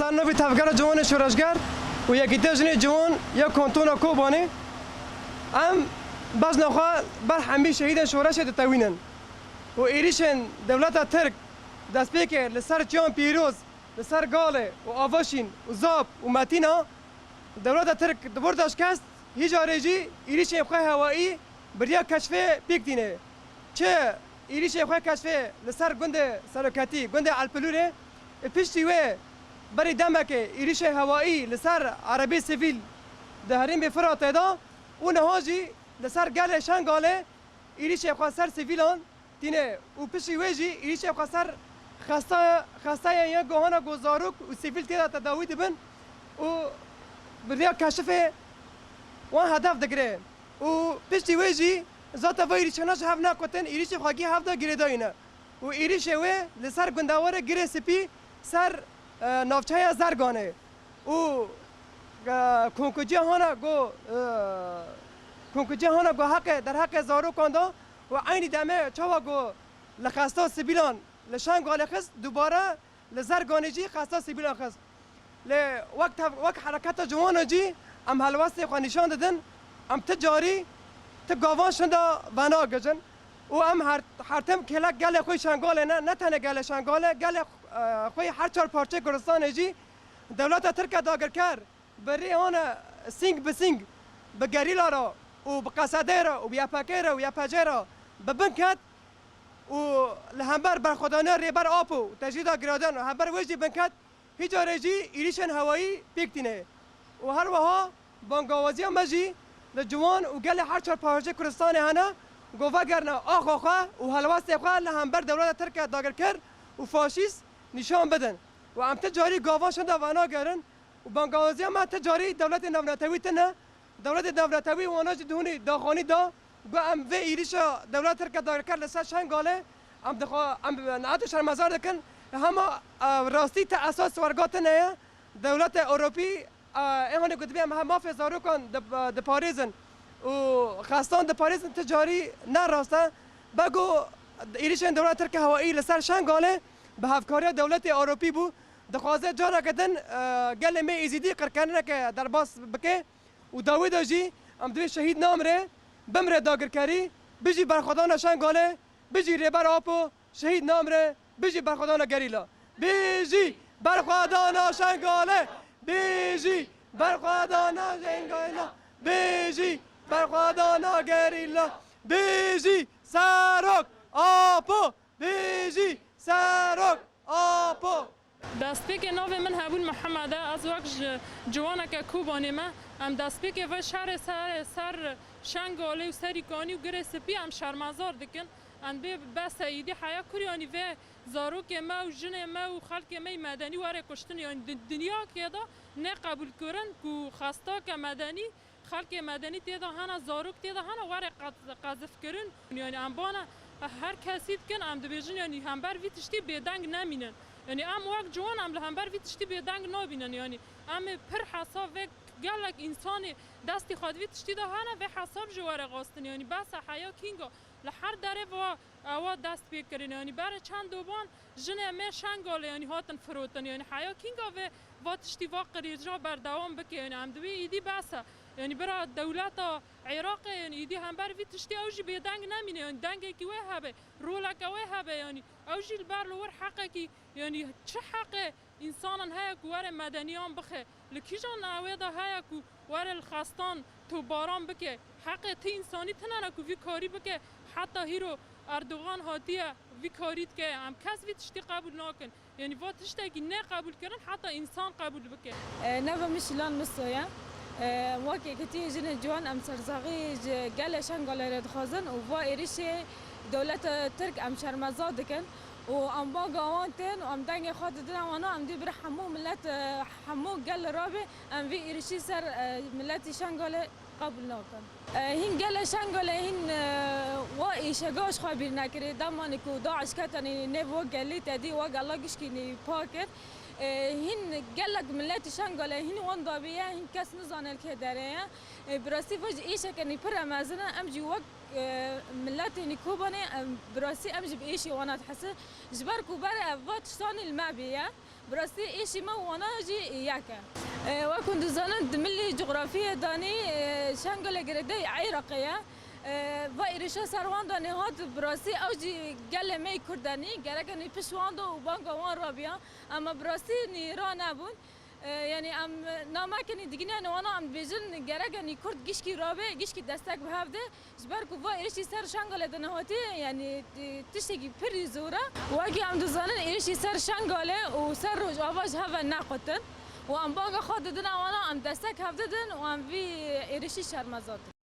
سر نوی تفگر جوان شورشگر و یکی تجنی جوان یا کانتونا کوبانی ام باز نخواه بر همی شهید شورش تتوینن و ایریشن دولت ترک دست پیکه لسر چیان پیروز لسر گاله و آواشین و زاب و متینا دولت ترک دبردش کست هیچ آرژی ایریشن خواه هوایی بریا کشفه پیکتینه چه ایریشن خواه کشفه لسر گند سرکتی گند الپلوره پشتی و برای دمکه ایریش هوایی لسر عربی سیویل دهرین به فراته دا اون هاجی لسر گل شنگاله ایریش خواستر سیویلان تینه و پشتی ویجی ایریش خواستر خسته یا گوهانا گوزاروک و سیویل تیدا تداوی دبن و بریا کشفه وان هدف دگره و پشتی ویجی ذات و ایریشناش هف نکوتن ایریش خواگی هف دا گره داینه و ایریش و لسر گنداوره گره سپی سر نافچه زرگانه او کنکوچی هانا گو حق در حق زارو کندا و عینی دمه چاوا گو لخستا سیبیلان لشنگال خست دوباره لزرگانه جی خستا سیبیلان خست وقت حرکت جوانا جی ام حلواستی خواه نشان دادن ام تجاری تگاوان شنده بنا گجن و ام هر کلک گل خوی شنگاله نه تنه گل شنگاله گل خوی هر چهار پارچه گرستان جی دولت ترک داگر کر بری آن سینگ به سینگ به گریلا را و به قصده را و به یپکه را و یپجه را ببن کد و لهمبر برخودانه ریبر آپو تجدید گرادن و همبر وجی بن کد هیچ آرژی ایریشن هوایی پیکتینه و هر وها بانگاوازی هم مجی لجوان و گل هر چهار پارچه گرستان هنه گوه گرنه آخ خواه و حلواست خواه لهمبر دولت ترک داگر کر و فاشیست نشان بدن و ام تجاری گاواشون دوانا گرن و بانگاوازی هم تجاری دولت نونتوی تنه دولت نونتوی وانا جدونی داخانی دا گو ام و ایریشا دولت ترک داگر کر لسه شنگاله ام نعاتو شرمزار دکن همه راستی تا اساس ورگات نه دولت اروپی ایمانی کتبی هم مافی زارو کن د پاریزن و خواستان د پاریزن تجاری نه راسته بگو ایریشن دولت ترک هوایی لسر شنگاله به هفکاری دولت اروپی بود دخوازه جارا کدن گل می ایزیدی قرکنه که در باس بکه و داوود جی ام دوی شهید نامره بمره داگرکاری بجی برخودان شنگاله بجی ریبر آپو شهید نامره بجی برخودان گریلا بجی برخودان شنگاله بجی برخودان شنگاله بجی برخودان گریلا بجی سرک آپو بجی سرک آپو دستپیک ناو من هبول محمد از وقت جوانا که کوبانی ما ام دستپیک و شهر سر شنگاله و سریکانی و گره سپی ام شرمزار دکن ام به بس ایدی حیا کریانی و زاروک ما و جن ما و خلق ما مدنی واره کشتن یعنی دنیا که دا نه قبول کردن کو خستا که مدنی خلق مدنی تیدا هانا زاروک تیدا هانا واره قذف کردن یعنی ام بانا هر کسی کن ام دبیجن یعنی هم بر ویتشتی بدنگ نمینن یعنی ام وقت جوان ام لهم بر ویتشتی بدنگ نبینن یعنی ام پر حساب و گلک انسان دستی خود ویتشتی ده هنه و حساب جواره قاستن یعنی بس حیا کینگا لحر داره و او دست بیکرین یعنی برای چند دوبان جنه می شنگاله یعنی هاتن فروتن یعنی حیا کینگا و تشتی واقع اجرا بر دوام بکه یعنی ام دوی ایدی بسه یعنی برای دولت عراق یعنی ایدی هم بر وی تشتی اوجی به دنگ نمینه یعنی دنگی کی وه هبه رولک وه هبه یعنی اوجی البر لور حقه کی یعنی چه حق انسان های کوار مدنیان بخه لکیجان نویدا های کو وار الخستان تو باران بکه حق تی انسانی تنانه کو وی کاری بکه حتی هیرو اردوغان هاتیه وی کاریت که هم کس وی تشتی قبول نکن یعنی وا تشتی که نه قبول کردن حتی انسان قبول بکه نو مشلان مسویا واقعی کتی جن جوان ام سرزاقی گلشان گلرد خازن و وا ایریش دولت ترک ام شرمزاد کن و ام با گاوانتن و ام دنگ خود دادن وانا ام دی بر حمو ملت حمو گل رابه ام وی ایریشی سر ملت شنگال قبول نکن هین گل شنگال هین وا ایشگاش خبر نکرد دامانی کو داعش کتنی نبود گلی تدی و گلاگش کی پاکر هین گلک ملت شنگال هین وان دابیه هین کس نزانل که داره براستی وج ایشه کنی پر مازنه ام جی وقت ملت نیکوبانه براستی ام جی ایشی وانا تحس جبر کوبر وات شان المابیه براستی ایشی ما وانا جی یکه و کندزانن دملی جغرافیه دانی شنگل گرده عراقیه و ایرشا سروان دانی هات براستی او جی گل می کردنی گرگنی پشوان دو و بانگوان رابیا اما براستی نیران نبون yani am namakenî digîne wana am bêjin geregenî Kurd gişkî rabe gişkî destek bihevde ji ber ku va êrişî ser Şengalê de nehatiye yani tiştekî pir zor e wekî em dizanin êrişî ser Şengalê û ser Rojava ji hev ve neqotin û em baga xwe didin wana em destek hev didin û em vî êrişî şermezat